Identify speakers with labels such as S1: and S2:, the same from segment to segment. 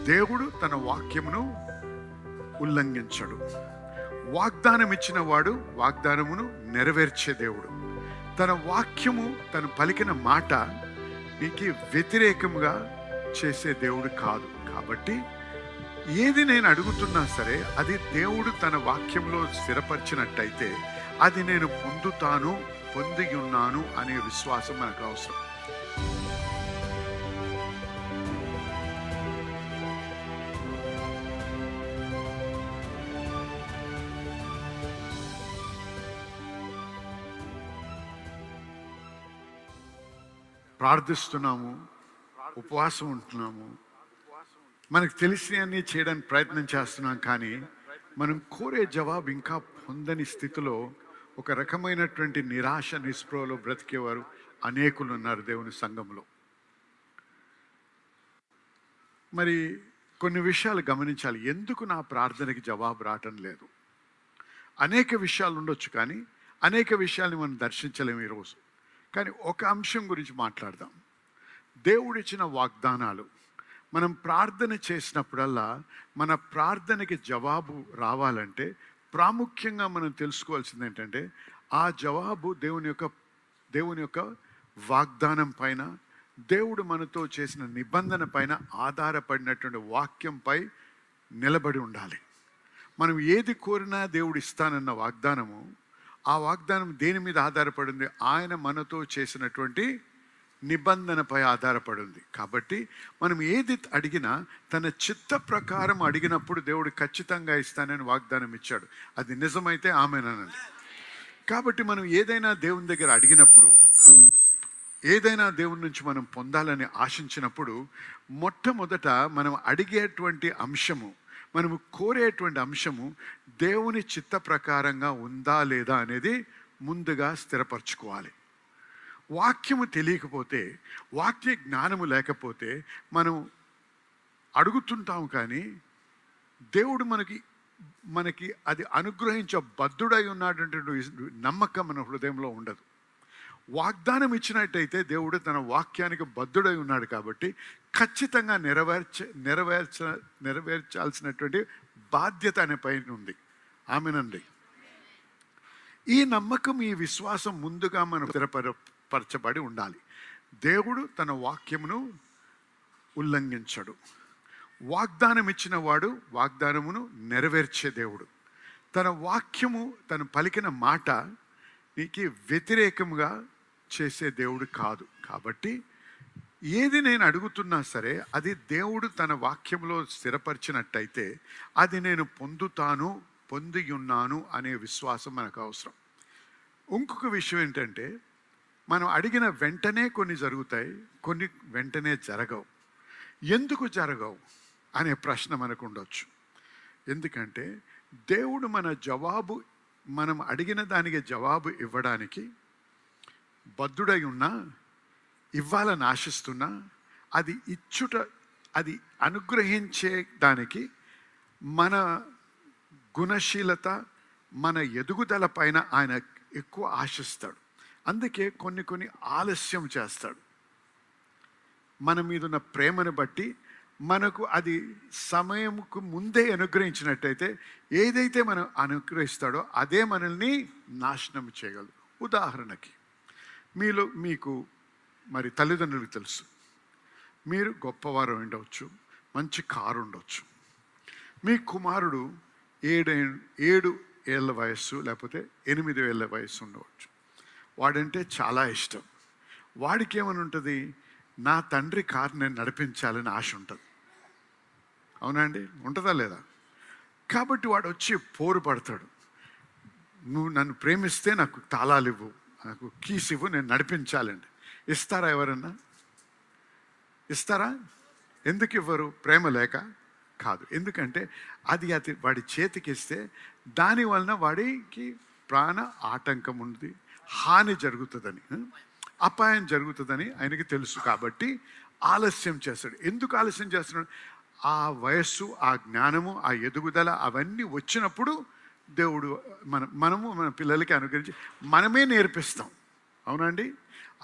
S1: దేవుడు తన వాక్యమును ఉల్లంఘించడు. వాగ్దానం ఇచ్చిన వాడు వాగ్దానమును నెరవేర్చే దేవుడు. తన వాక్యము తను పలికిన మాట నీకు వ్యతిరేకముగా చేసే దేవుడు కాదు. కాబట్టి ఏది నేను అడుగుతున్నా సరే అది దేవుడు తన వాక్యంలో స్థిరపరిచినట్టయితే అది నేను పొందుతాను, పొంది ఉన్నాను అనే విశ్వాసం మనకు అవసరం. ప్రార్థిస్తున్నాము, ఉపవాసం ఉంటున్నాము, మనకు తెలిసినవన్నీ చేయడానికి ప్రయత్నం చేస్తున్నాం, కానీ మనం కోరే జవాబు ఇంకా పొందని స్థితిలో ఒక రకమైనటువంటి నిరాశ నిస్పృహలో బ్రతికేవారు అనేకులు ఉన్నారు దేవుని సంఘంలో. మరి కొన్ని విషయాలు గమనించాలి. ఎందుకు నా ప్రార్థనకి జవాబు రావటం లేదు? అనేక విషయాలు ఉండొచ్చు, కానీ అనేక విషయాల్ని మనం దర్శించలేము ఈరోజు. కానీ ఒక అంశం గురించి మాట్లాడదాం. దేవుడిచ్చిన వాగ్దానాలు. మనం ప్రార్థన చేసినప్పుడల్లా మన ప్రార్థనకి జవాబు రావాలంటే ప్రాముఖ్యంగా మనం తెలుసుకోవాల్సింది ఏంటంటే ఆ జవాబు దేవుని యొక్క వాగ్దానం పైన, దేవుడు మనతో చేసిన నిబంధన పైన ఆధారపడినటువంటి వాక్యంపై నిలబడి ఉండాలి. మనం ఏది కోరినా దేవుడు ఇస్తానన్న వాగ్దానము, ఆ వాగ్దానం దేని మీద ఆధారపడింది? ఆయన మనతో చేసినటువంటి నిబంధనపై ఆధారపడి ఉంది. కాబట్టి మనం ఏది అడిగినా తన చిత్త ప్రకారం అడిగినప్పుడు దేవుడు ఖచ్చితంగా ఇస్తానని వాగ్దానం ఇచ్చాడు. అది నిజమైతే ఆమేనండి. కాబట్టి మనం ఏదైనా దేవుని దగ్గర అడిగినప్పుడు, ఏదైనా దేవుని నుంచి మనం పొందాలని ఆశించినప్పుడు మొట్టమొదట మనం అడిగేటువంటి అంశము, మనము కోరేటువంటి అంశము దేవుని చిత్త ప్రకారంగా ఉందా లేదా అనేది ముందుగా స్థిరపరచుకోవాలి. వాక్యము తెలియకపోతే, వాక్య జ్ఞానము లేకపోతే మనం అడుగుతుంటాం, కానీ దేవుడు మనకి అది అనుగ్రహించబద్ధుడై ఉన్నటువంటి నమ్మకం మన హృదయంలో ఉండదు. వాగ్దానం ఇచ్చినట్టయితే దేవుడు తన వాక్యానికి బద్ధుడై ఉన్నాడు, కాబట్టి ఖచ్చితంగా నెరవేర్చాల్సినటువంటి బాధ్యత అనే పైన ఉంది. ఆమేనండి. ఈ నమ్మకం, ఈ విశ్వాసం ముందుగా మనం స్థిరపరచబడి ఉండాలి. దేవుడు తన వాక్యమును ఉల్లంఘించడు. వాగ్దానం ఇచ్చిన వాడు వాగ్దానమును నెరవేర్చే దేవుడు. తన వాక్యము తను పలికిన మాట నీకు వ్యతిరేకముగా చేసే దేవుడు కాదు. కాబట్టి ఏది నేను అడుగుతున్నా సరే అది దేవుడు తన వాక్యంలో స్థిరపరిచినట్టయితే అది నేను పొందుతాను, పొంది ఉన్నాను అనే విశ్వాసం మనకు అవసరం. ఇంకొక విషయం ఏంటంటే మనం అడిగిన వెంటనే కొన్ని జరుగుతాయి, కొన్ని వెంటనే జరగవు. ఎందుకు జరగవు అనే ప్రశ్న మనకు ఉండొచ్చు. ఎందుకంటే దేవుడు మనం అడిగిన దానికి జవాబు ఇవ్వడానికి బద్ధుడై ఉన్నా, ఇవ్వాలని ఆశిస్తున్నా, అది అనుగ్రహించే దానికి మన గుణశీలత, మన ఎదుగుదల పైన ఆయన ఎక్కువ ఆశిస్తాడు. అందుకే కొన్ని ఆలస్యం చేస్తాడు. మన మీద ఉన్న ప్రేమను బట్టి మనకు అది సమయంకు ముందే అనుగ్రహించినట్టయితే ఏదైతే మనం అనుగ్రహిస్తాడో అదే మనల్ని నాశనం చేయగలదు. ఉదాహరణకి మీకు మరి తల్లిదండ్రులకు తెలుసు, మీరు గొప్పవారు ఉండవచ్చు, మంచి కారు ఉండవచ్చు. మీ కుమారుడు 7 ఏళ్ళ వయస్సు లేకపోతే 8 ఏళ్ళ వయస్సు ఉండవచ్చు. వాడంటే చాలా ఇష్టం. వాడికి ఏమని ఉంటుంది? నా తండ్రి కారు నేను నడిపించాలని ఆశ ఉంటుంది. అవునా అండి? ఉంటుందా లేదా? కాబట్టి వాడు వచ్చి పోరు పడతాడు. నువ్వు నన్ను ప్రేమిస్తే నాకు తాళాలు ఇవ్వు, నాకు కీస్ ఇవ్వు, నేను నడిపించాలండి. ఇస్తారా? ఎవరన్నా ఇస్తారా? ఎందుకు ఇవ్వరు? ప్రేమ లేక కాదు. ఎందుకంటే అది వాడి చేతికి ఇస్తే దాని వలన వాడికి ప్రాణ ఆటంకం ఉంది, హాని జరుగుతుందని, అపాయం జరుగుతుందని ఆయనకి తెలుసు. కాబట్టి ఆలస్యం చేస్తాడు. ఎందుకు ఆలస్యం చేస్తున్నాడు? ఆ వయస్సు, ఆ జ్ఞానము, ఆ ఎదుగుదల అవన్నీ వచ్చినప్పుడు దేవుడు మనము మన పిల్లలకి అనుగ్రహించి మనమే నేర్పిస్తాం. అవునండి?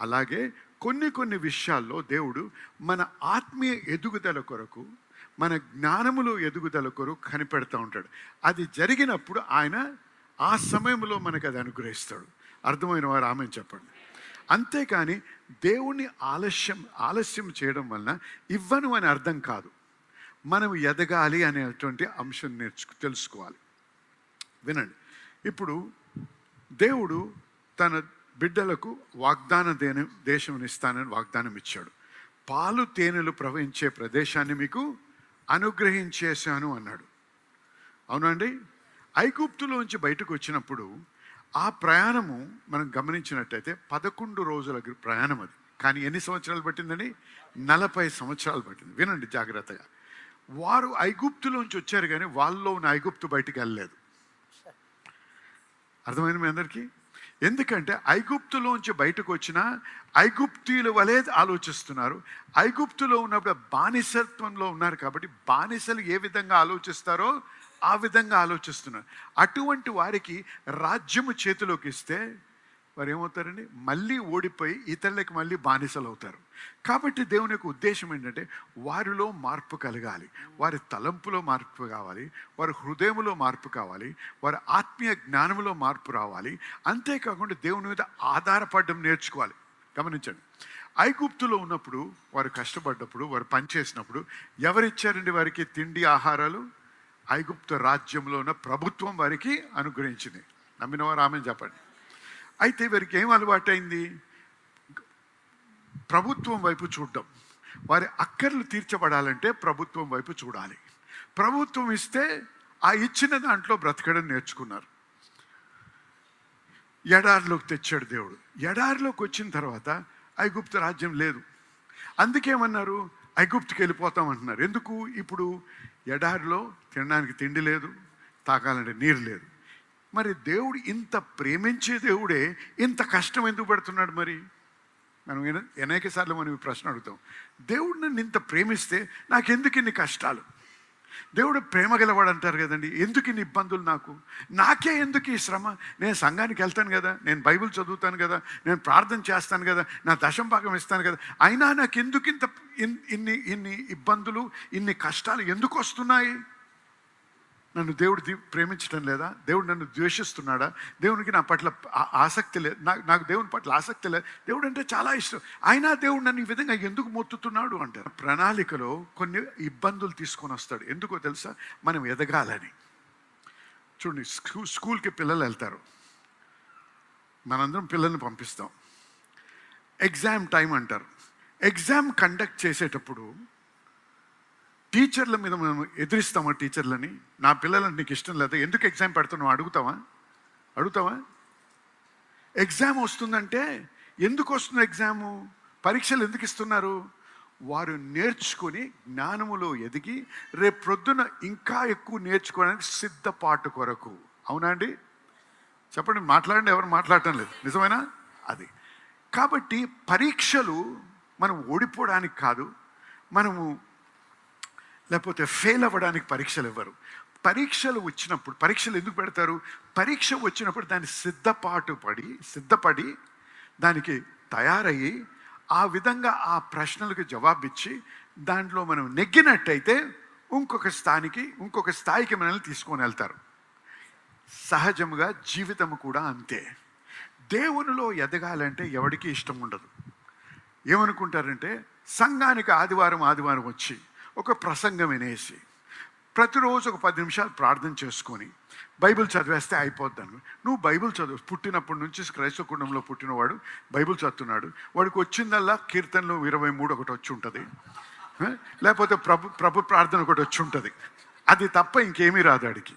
S1: అలాగే కొన్ని విషయాల్లో దేవుడు మన ఆత్మీయ ఎదుగుదల కొరకు, మన జ్ఞానములో ఎదుగుదల కొరకు కనిపెడతా ఉంటాడు. అది జరిగినప్పుడు ఆయన ఆ సమయంలో మనకు అది అనుగ్రహిస్తాడు. అర్థమైన వారు ఆమె చెప్పండి. అంతేకాని దేవుణ్ణి ఆలస్యం చేయడం వలన ఇవ్వను అని అర్థం కాదు. మనం ఎదగాలి అనేటువంటి అంశం తెలుసుకోవాలి. వినండి, ఇప్పుడు దేవుడు తన బిడ్డలకు దేశం ఇస్తానని వాగ్దానం ఇచ్చాడు. పాలు తేనెలు ప్రవహించే ప్రదేశాన్ని మీకు అనుగ్రహించేశాను అన్నాడు. అవునండి. ఐగుప్తులోంచి బయటకు వచ్చినప్పుడు ఆ ప్రయాణము మనం గమనించినట్టయితే 11 రోజుల ప్రయాణం అది. కానీ ఎన్ని సంవత్సరాలు పట్టిందని? 40 సంవత్సరాలు పట్టింది. వినండి జాగ్రత్తగా. వారు ఐగుప్తులోంచి వచ్చారు కానీ వాళ్ళలో ఉన్న ఐగుప్తు బయటికి వెళ్ళలేదు. అర్థమైంది మీ అందరికీ? ఎందుకంటే ఐగుప్తులోంచి బయటకు వచ్చిన ఐగుప్తీయుల వలె ఆలోచిస్తున్నారు. ఐగుప్తులో ఉన్నప్పుడు బానిసత్వంలో ఉన్నారు కాబట్టి బానిసలు ఏ విధంగా ఆలోచిస్తారో ఆ విధంగా ఆలోచిస్తున్నారు. అటువంటి వారికి రాజ్యము చేతిలోకి ఇస్తే వారు ఏమవుతారండి? మళ్ళీ ఓడిపోయి ఇతరులకి మళ్ళీ బానిసలు అవుతారు. కాబట్టి దేవుని యొక్క ఉద్దేశం ఏంటంటే వారిలో మార్పు కలగాలి, వారి తలంపులో మార్పు కావాలి, వారి హృదయంలో మార్పు కావాలి, వారి ఆత్మీయ జ్ఞానంలో మార్పు రావాలి. అంతేకాకుండా దేవుని మీద ఆధారపడడం నేర్చుకోవాలి. గమనించండి, ఐగుప్తులో ఉన్నప్పుడు వారు కష్టపడ్డప్పుడు, వారు పనిచేసినప్పుడు ఎవరిచ్చారండి వారికి తిండి ఆహారాలు? ఐగుప్తు రాజ్యంలో ఉన్న ప్రభుత్వం వారికి అనుగ్రహించింది. నమ్మిన వారు ఆమె చెప్పండి. అయితే వీరికి ఏం అలవాటైంది? ప్రభుత్వం వైపు చూడడం. వారి అక్కర్లు తీర్చబడాలంటే ప్రభుత్వం వైపు చూడాలి. ప్రభుత్వం ఇస్తే ఆ ఇచ్చిన దాంట్లో బ్రతకడం నేర్చుకున్నారు. ఎడారిలోకి తెచ్చాడు దేవుడు. ఎడారిలోకి వచ్చిన తర్వాత ఐగుప్తు రాజ్యం లేదు. అందుకేమన్నారు? ఐగుప్తుకి వెళ్ళిపోతాం అంటున్నారు. ఎందుకు? ఇప్పుడు ఎడారిలో తినడానికి తిండి లేదు, తాగాలంటే నీరు లేదు. మరి దేవుడు ఇంత ప్రేమించే దేవుడే ఇంత కష్టం ఎందుకు పెడుతున్నాడు? మరి మనం అనేక సార్లు మనం ఈ ప్రశ్న అడుగుతాం. దేవుడు నన్ను ఇంత ప్రేమిస్తే నాకెందుకు ఇన్ని కష్టాలు? దేవుడు ప్రేమ గలవాడు అంటారు కదండి. ఎందుకు ఇన్ని ఇబ్బందులు? నాకే ఎందుకు ఈ శ్రమ? నేను సంఘానికి వెళ్తాను కదా, నేను బైబిల్ చదువుతాను కదా, నేను ప్రార్థన చేస్తాను కదా, నా దశం భాగం ఇస్తాను కదా, అయినా నాకు ఎందుకు ఇన్ని ఇబ్బందులు, ఇన్ని కష్టాలు ఎందుకు వస్తున్నాయి? నన్ను దేవుడు ప్రేమించడం లేదా? దేవుడు నన్ను ద్వేషిస్తున్నాడా? దేవునికి నా పట్ల ఆసక్తి లేదు, నాకు దేవుని పట్ల ఆసక్తి లేదు. దేవుడు అంటే చాలా ఇష్టం, అయినా దేవుడు నన్ను ఈ విధంగా ఎందుకు మొత్తుతున్నాడు అంటారు. ప్రణాళికలో కొన్ని ఇబ్బందులు తీసుకొని వస్తాడు. ఎందుకో తెలుసా? మనం ఎదగాలని. చూడండి, స్కూల్కి పిల్లలు వెళ్తారు, మనందరం పిల్లల్ని పంపిస్తాం. ఎగ్జామ్ టైం అంటారు. ఎగ్జామ్ కండక్ట్ చేసేటప్పుడు టీచర్ల మీద మనం ఎదిరిస్తామా? టీచర్లని, నా పిల్లలని నీకు ఇష్టం లేదా, ఎందుకు ఎగ్జామ్ పెడుతున్నావు అడుగుతావా? ఎగ్జామ్ వస్తుందంటే ఎందుకు వస్తుంది ఎగ్జాము? పరీక్షలు ఎందుకు ఇస్తున్నారు? వారు నేర్చుకుని జ్ఞానములో ఎదిగి రేపు ప్రొద్దున ఇంకా ఎక్కువ నేర్చుకోవడానికి సిద్ధపాటు కొరకు. అవునా అండి? చెప్పండి, మాట్లాడండి. ఎవరు మాట్లాడటం లేదు, నిజమేనా? అది కాబట్టి పరీక్షలు మనం ఓడిపోవడానికి కాదు, మనము లేకపోతే ఫెయిల్ అవ్వడానికి పరీక్షలు ఇవ్వరు. పరీక్షలు వచ్చినప్పుడు, పరీక్షలు ఎందుకు పెడతారు? పరీక్ష వచ్చినప్పుడు దాన్ని సిద్ధపడి దానికి తయారయ్యి ఆ విధంగా ఆ ప్రశ్నలకు జవాబిచ్చి దాంట్లో మనం నెగ్గినట్టయితే ఇంకొక స్థాయికి మనల్ని తీసుకొని వెళ్తారు. సహజముగా జీవితం కూడా అంతే. దేవునిలో ఎదగాలంటే ఎవరికి ఇష్టం ఉండదు. ఏమనుకుంటారంటే సంఘానికి ఆదివారం వచ్చి ఒక ప్రసంగం వినేసి ప్రతిరోజు ఒక 10 నిమిషాలు ప్రార్థన చేసుకొని బైబిల్ చదివేస్తే అయిపోద్దాను. నువ్వు బైబిల్ చదువు. పుట్టినప్పటి నుంచి క్రైస్తవ కుటుంబంలో పుట్టినవాడు బైబిల్ చదువుతున్నాడు, వాడికి వచ్చిందల్లా కీర్తనలు 23 ఒకటి వచ్చి ఉంటుంది, లేకపోతే ప్రభు ప్రార్థన ఒకటి వచ్చి ఉంటుంది. అది తప్ప ఇంకేమీ రాదు ఆడికి.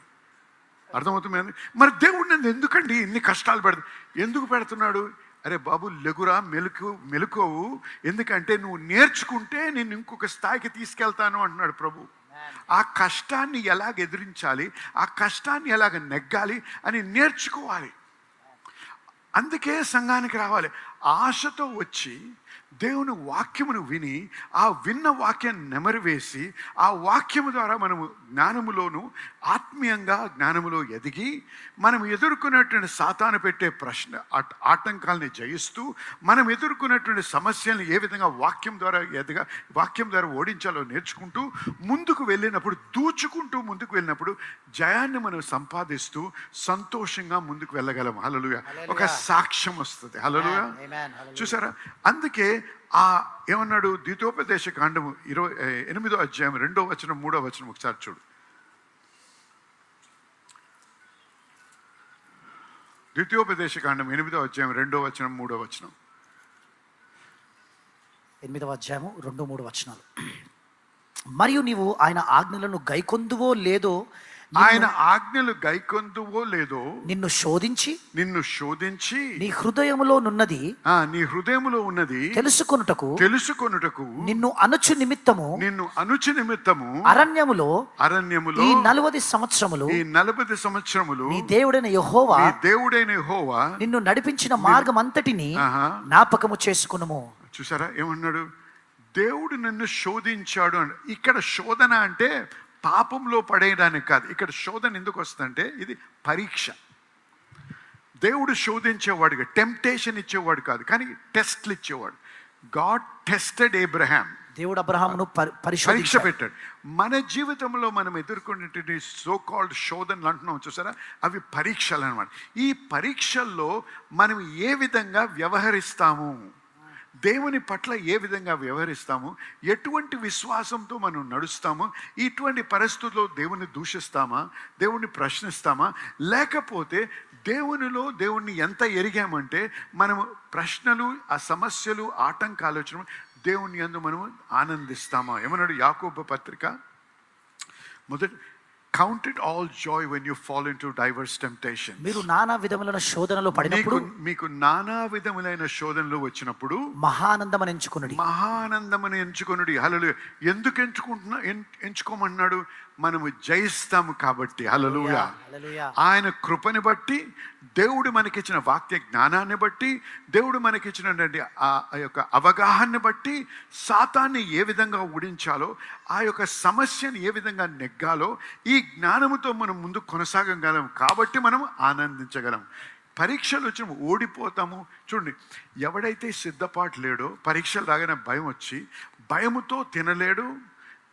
S1: అర్థమవుతుంది? మరి దేవుడు నన్ను ఎందుకండి ఇన్ని కష్టాలు ఎందుకు పెడుతున్నాడు? అరే బాబు, లెగురా, మెలుకోవు, ఎందుకంటే నువ్వు నేర్చుకుంటే నేను ఇంకొక స్థాయికి తీసుకెళ్తాను అంటున్నాడు ప్రభు. ఆ కష్టాన్ని ఎలాగ ఎదిరించాలి, ఆ కష్టాన్ని ఎలాగ నెగ్గాలి అని నేర్చుకోవాలి. అందుకే సంఘానికి రావాలి. ఆశతో వచ్చి దేవుని వాక్యమును విని ఆ విన్న వాక్యాన్ని నెమరువేసి ఆ వాక్యము ద్వారా మనము జ్ఞానములోను ఆత్మీయంగా జ్ఞానములో ఎదిగి మనం ఎదుర్కొన్నటువంటి సాతాను పెట్టే ప్రశ్న ఆటంకాలని జయిస్తూ మనం ఎదుర్కొన్నటువంటి సమస్యలను ఏ విధంగా వాక్యం ద్వారా ఓడించాలో నేర్చుకుంటూ ముందుకు వెళ్ళినప్పుడు దూచుకుంటూ ముందుకు వెళ్ళినప్పుడు జయాన్ని మనం సంపాదిస్తూ సంతోషంగా ముందుకు వెళ్ళగలం. హల్లెలూయా. ఒక సాక్ష్యం వస్తుంది. హల్లెలూయా. చూసారా, అందుకే ఆ ఏమన్నాడు ద్వితీయోపదేశ కాండము 8వ అధ్యాయం 2వ వచనం 3వ వచనం ఒకసారి చూడు. ద్వితీయోపదేశ కాండం 8వ అధ్యాయం 2వ వచనం 3వ వచనం.
S2: 8వ అధ్యాయము 2, 3 వచనాలు. మరియు నీవు ఆయన ఆజ్ఞలను గైకొందువో లేదో,
S1: ఆయన ఆజ్ఞలు గైకొందువో లేదో
S2: నిన్ను శోధించి
S1: నీ
S2: హృదయములో
S1: ఉన్నది
S2: తెలుసుకొనుటకు నిన్ను అణుచు నిమిత్తము అరణ్యములో
S1: ఈ
S2: 40 సంవత్సరములు నీ దేవుడైన యెహోవా నిన్ను నడిపించిన మార్గం అంతటిని జ్ఞాపకము చేసుకొనుము.
S1: చూసారా ఏమన్నాడు? దేవుడు నిన్ను శోధించాడు అని. ఇక్కడ శోధన అంటే పాపంలో పడేయడానికి కాదు. ఇక్కడ శోధన ఎందుకు వస్తుందంటే ఇది పరీక్ష. దేవుడు శోధించేవాడుగా, టెంప్టేషన్ ఇచ్చేవాడు కాదు, కానీ టెస్ట్లు ఇచ్చేవాడు. God tested Abraham.
S2: దేవుడు అబ్రహామును
S1: పరీక్ష పెట్టాడు. మన జీవితంలో మనం ఎదుర్కొనేటువంటి సో కాల్డ్ శోధనలు అంటున్నాం చూసారా, అవి పరీక్షలు అన్నమాట. ఈ పరీక్షల్లో మనం ఏ విధంగా వ్యవహరిస్తాము, దేవుని పట్ల ఏ విధంగా వ్యవహరిస్తాము, ఎటువంటి విశ్వాసంతో మనం నడుస్తాము, ఇటువంటి పరిస్థితుల్లో దేవుని దూషిస్తామా, దేవుణ్ణి ప్రశ్నిస్తామా, లేకపోతే దేవుణ్ణి ఎంత ఎరిగామంటే మనము ప్రశ్నలు, ఆ సమస్యలు, ఆటంకాలు వచ్చిన దేవుని యందు మనము ఆనందిస్తామా? ఏమన్నాడు యాకోబు పత్రిక మొదటి, Count it all joy when you fall into diverse temptations.
S2: మీరు నానా విధములైన శోధనలో పడినప్పుడు,
S1: మీకు నానా విధములైన శోధనలు వచ్చినప్పుడు
S2: మహానందమని
S1: ఎంచుకొనుడి. హల్లెలూయా. ఎందుకు ఎంచుకోమన్నాడు? మనము జయిస్తాము కాబట్టి. హల్లెలూయా. ఆయన కృపని బట్టి, దేవుడు మనకిచ్చిన వాక్య జ్ఞానాన్ని బట్టి, దేవుడు మనకిచ్చినటువంటి ఆ యొక్క అవగాహనని బట్టి సాతాన్ని ఏ విధంగా ఓడించాలో, ఆ యొక్క సమస్యను ఏ విధంగా నెగ్గాలో ఈ జ్ఞానముతో మనం ముందు కొనసాగగలం కాబట్టి మనం ఆనందించగలం. పరీక్షలు వచ్చి ఓడిపోతాము. చూడండి, ఎవడైతే సిద్ధపాటు లేడో పరీక్షలు రాగానే భయం వచ్చి భయముతో తినలేడు,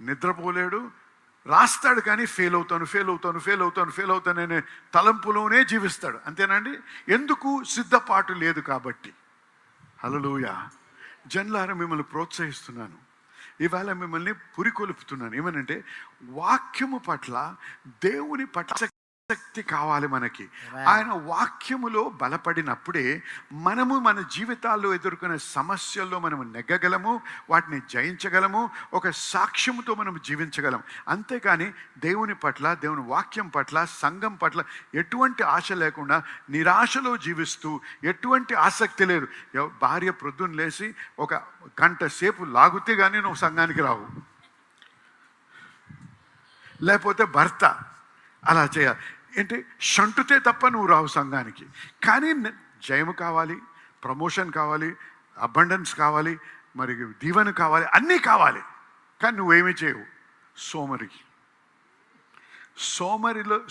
S1: నిద్రపోలేడు, రాస్తాడు కానీ ఫెయిల్ అవుతాను అనే తలంపులోనే జీవిస్తాడు. అంతేనండి. ఎందుకు? సిద్ధపాటు లేదు కాబట్టి. హల్లెలూయా. జనులారా, మిమ్మల్ని ప్రోత్సహిస్తున్నాను, ఇవాళ మిమ్మల్ని పురికొల్పుతున్నాను. ఏమనంటే వాక్యము పట్ల, దేవుని పట్ల శక్తి కావాలి మనకి. ఆయన వాక్యములో బలపడినప్పుడే మనము మన జీవితాల్లో ఎదుర్కొనే సమస్యల్లో మనము నెగ్గగలము, వాటిని జయించగలము, ఒక సాక్ష్యముతో మనం జీవించగలం. అంతేకాని దేవుని పట్ల, దేవుని వాక్యం పట్ల, సంఘం పట్ల ఎటువంటి ఆశ లేకుండా నిరాశలో జీవిస్తూ, ఎటువంటి ఆసక్తి లేదు. భార్య ప్రొద్దున లేచి ఒక గంట సేపు లాగితే కానీ నువ్వు సంఘానికి రావు, లేకపోతే భర్త అలా చేయాలి ఏంటి, షంటుతే తప్ప నువ్వు రావు సంఘానికి. కానీ జయము కావాలి, ప్రమోషన్ కావాలి, అబండెన్స్ కావాలి, మరి దీవెన కావాలి, అన్నీ కావాలి. కానీ నువ్వేమీ చేయవు.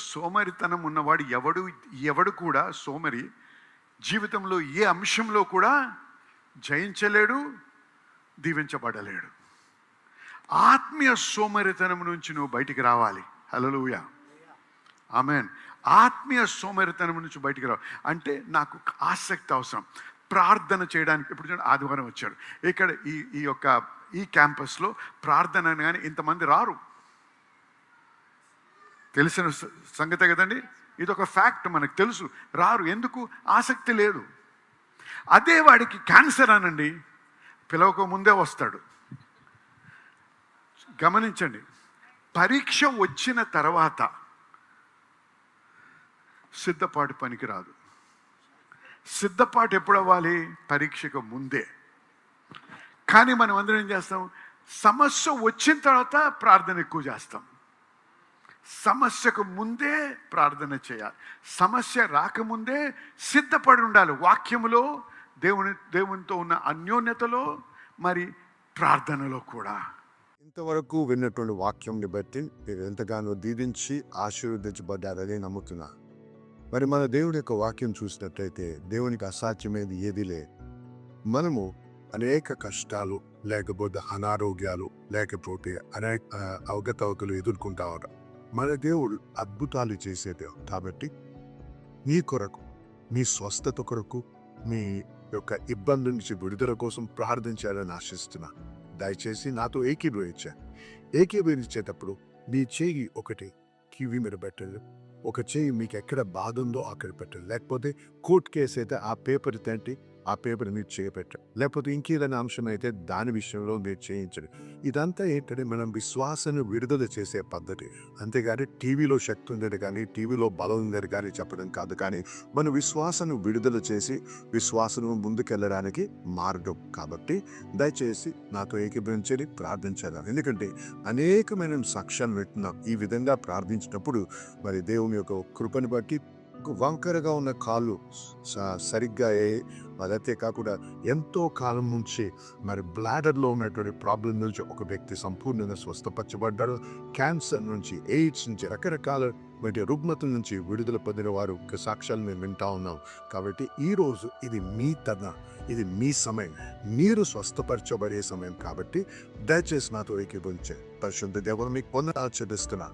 S1: సోమరితనం ఉన్నవాడు ఎవడు కూడా సోమరి జీవితంలో ఏ అంశంలో కూడా జయించలేడు, దీవించబడలేడు. ఆత్మీయ సోమరితనం నుంచి నువ్వు బయటికి రావాలి. హల్లెలూయా. ఆమేన్. ఆత్మీయ సోమరితనం నుంచి బయటికి రావు అంటే నాకు ఆసక్తి అవసరం. ప్రార్థన చేయడానికి ఇప్పుడు చూడండి, ఆదివారం వచ్చాడు ఇక్కడ ఈ క్యాంపస్లో ప్రార్థన కానీ ఇంతమంది రారు. తెలిసిన సంగతే కదండి, ఇది ఒక ఫ్యాక్ట్, మనకు తెలుసు. రారు. ఎందుకు? ఆసక్తి లేదు. అదే వాడికి క్యాన్సర్ అనండి, పిలవక ముందే వస్తాడు. గమనించండి, పరీక్ష వచ్చిన తర్వాత సిద్ధపాటు పనికిరాదు. సిద్ధపాటు ఎప్పుడు అవ్వాలి? పరీక్షకు ముందే. కానీ మనం అందరం ఏం చేస్తాం? సమస్య వచ్చిన తర్వాత ప్రార్థన ఎక్కువ చేస్తాం. సమస్యకు ముందే ప్రార్థన చేయాలి. సమస్య రాకముందే సిద్ధపడి ఉండాలి. వాక్యములో దేవునితో ఉన్న అన్యోన్యతలో, మరి ప్రార్థనలో కూడా.
S3: ఇంతవరకు విన్నటువంటి వాక్యంని బట్టి మీరు ఎంతగానో దీవించి ఆశీర్వదించబడ్డారని నమ్ముతున్నా. మరి మన దేవుడి యొక్క వాక్యం చూసినట్లయితే దేవునికి అసాధ్యమైనది ఏదీ లేదు. మనము అనేక కష్టాలు, లేకపోతే అనారోగ్యాలు, లేకపోతే అనేక అవకతవకలు ఎదుర్కొంటా ఉంటాం. మన దేవుడు అద్భుతాలు చేసే దేవుడు కాబట్టి మీ కొరకు, మీ స్వస్థత కొరకు, మీ యొక్క ఇబ్బంది నుంచి విడుదల కోసం ప్రార్థించాలని ఆశిస్తున్నా. దయచేసి నాతో ఏకీభవించేటప్పుడు మీ చేయి ఒకటి కివి మీద పెట్టండి, ఒక చేయి మీకు ఎక్కడ బాధ ఉందో అక్కడ పెట్టండి. లేకపోతే కోర్టు కేసు అయితే ఆ పేపర్ తంటి ఆ పేపర్ మీరు చేయబెట్టండి. లేకపోతే ఇంకేదైనా అంశం అయితే దాని విషయంలో మీరు చేయించండి. ఇదంతా ఏంటంటే మనం విశ్వాసాన్ని విడుదల చేసే పద్ధతి. అంతేగాని టీవీలో శక్తి ఉందని కానీ, టీవీలో బలం ఉందని కానీ చెప్పడం కాదు. కానీ మన విశ్వాసాన్ని విడుదల చేసి విశ్వాసం ముందుకెళ్ళడానికి మార్గం. కాబట్టి దయచేసి నాతో ఏకీభవించని ప్రార్థించాలి. ఎందుకంటే అనేకమైన సాక్ష్యాలు వింటున్నాం. ఈ విధంగా ప్రార్థించినప్పుడు మరి దేవుని యొక్క కృపను బట్టి వంకరగా ఉన్న కాళ్ళు సరిగ్గా అదైతే కాకుండా ఎంతో కాలం నుంచి మరి బ్లాడర్లో ఉన్నటువంటి ప్రాబ్లం నుంచి ఒక వ్యక్తి సంపూర్ణంగా స్వస్థపరచబడ్డాడు. క్యాన్సర్ నుంచి, ఎయిడ్స్ నుంచి, రకరకాల రుగ్మతల నుంచి విడుదల పొందిన వారు సాక్ష్యాలు మేము వింటా ఉన్నాం. కాబట్టి ఈరోజు ఇది మీ తరుణం, ఇది మీ సమయం, మీరు స్వస్థపరచబడే సమయం. కాబట్టి దయచేసి నాతో ఏకీభవించే పరిశుద్ధ దేవుడు మీకు పొందాచరిస్తున్నా.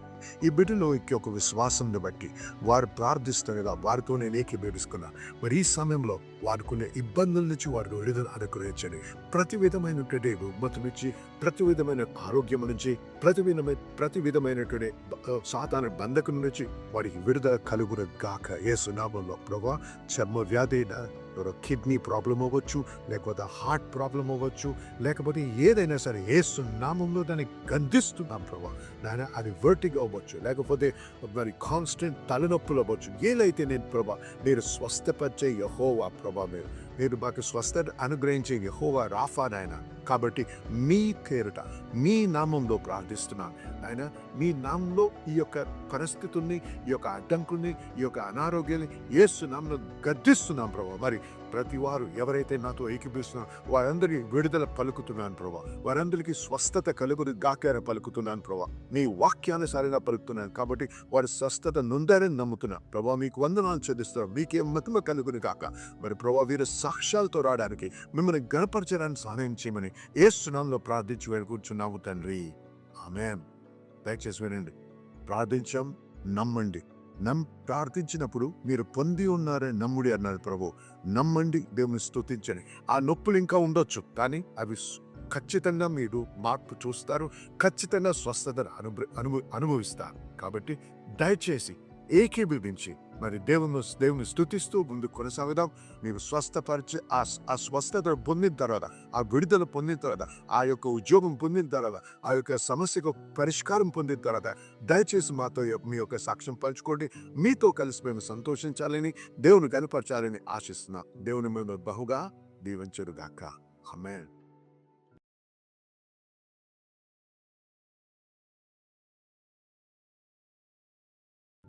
S3: ఈ బిడ్డలో ఒక విశ్వాసాన్ని బట్టి వారు ప్రార్థిస్తుండగా వారితో నేను ఏకీభవిస్తున్నా. మరి ఈ సమయంలో వారుకునే ఇబ్బందుల నుంచి వారు విడుదల అనుగ్రహించండి. ప్రతి విధమైనటువంటి రుగ్మత నుంచి, ప్రతి విధమైన ఆరోగ్యం నుంచి, ప్రతి విధమైనటువంటి సాతాను బంధకం నుంచి వారికి విడుదల కలుగును గాక యేసు నామములో. ప్రభువా, చర్మ వ్యాధి, కిడ్నీ ప్రాబ్లం అవ్వచ్చు, లేకపోతే హార్ట్ ప్రాబ్లం అవ్వచ్చు, లేకపోతే ఏదైనా సరే యేసు నామములో దాన్ని గంధిస్తున్నాం ప్రభా. నాయన అది వర్టిగో అవ్వచ్చు, లేకపోతే మరి కాన్స్టెంట్ తలనొప్పులు అవ్వచ్చు. ఏదైతే నేను ప్రభా మీరు స్వస్థపరిచే యెహోవా ప్రభా, మీరు మాకు స్వస్థత అనుగ్రహించే యెహోవా రాఫా నాయన. కాబట్టి మీ పేరిట మీ నామంలో ప్రార్థిస్తున్నాను ఆయన. మీ నామంలో ఈ యొక్క పరిస్థితుల్ని, ఈ యొక్క అడ్డంకుల్ని, ఈ యొక్క అనారోగ్యాన్ని యేసు నామంలో గద్దిస్తున్నాం ప్రభా. మరి ప్రతి వారు ఎవరైతే నాతో ఏకీపిస్తున్నారో వారందరికీ విడుదల పలుకుతున్నాను ప్రభా. వారందరికీ స్వస్థత కలుగుని గాకార పలుకుతున్నాను ప్రభా. నీ వాక్యానుసారంగా పలుకుతున్నాను. కాబట్టి వారి స్వస్థత నొందారని నమ్ముతున్నా ప్రభా. మీకు వందనాలు చెల్లిస్తున్నాం. మీకే మహిమ కలుగుని కాక. మరి ప్రభా, వీరు సాక్ష్యాలతో రావడానికి, మిమ్మల్ని గణపరచడానికి సహాయం చేయమని యేసు నామములో ప్రార్థించి వేడుకుంటున్నాము తండ్రి. ఆమేన్. దయచేసి వినండి. ప్రార్థించాం, నమ్మండి. ప్రార్థించినప్పుడు మీరు పొంది ఉన్నారని నమ్ముడి అన్నారు ప్రభు. నమ్మండి, దేవుని స్తుతించండి. ఆ నొప్పులు ఇంకా ఉండొచ్చు, కానీ అవి ఖచ్చితంగా మీరు మార్పు చూస్తారు. ఖచ్చితంగా స్వస్థతను అనుభవిస్తారు. కాబట్టి దయచేసి ఏకీభవించి మరి దేవుని స్తుతిస్తూ ముందు కొనసాగుదాం. మీరు స్వస్థపరిచి ఆ స్వస్థత పొందిన తర్వాత, ఆ విడుదల పొందిన తర్వాత, ఆ యొక్క ఉద్యోగం పొందిన తర్వాత, ఆ యొక్క సమస్యకు పరిష్కారం పొందిన తర్వాత దయచేసి మాతో మీ యొక్క సాక్ష్యం పంచుకోండి. మీతో కలిసి మేము సంతోషించాలని, దేవుని కనపరచాలని ఆశిస్తున్నాం. దేవుని మేము బహుగా దీవించుగాక. ఆమేన్.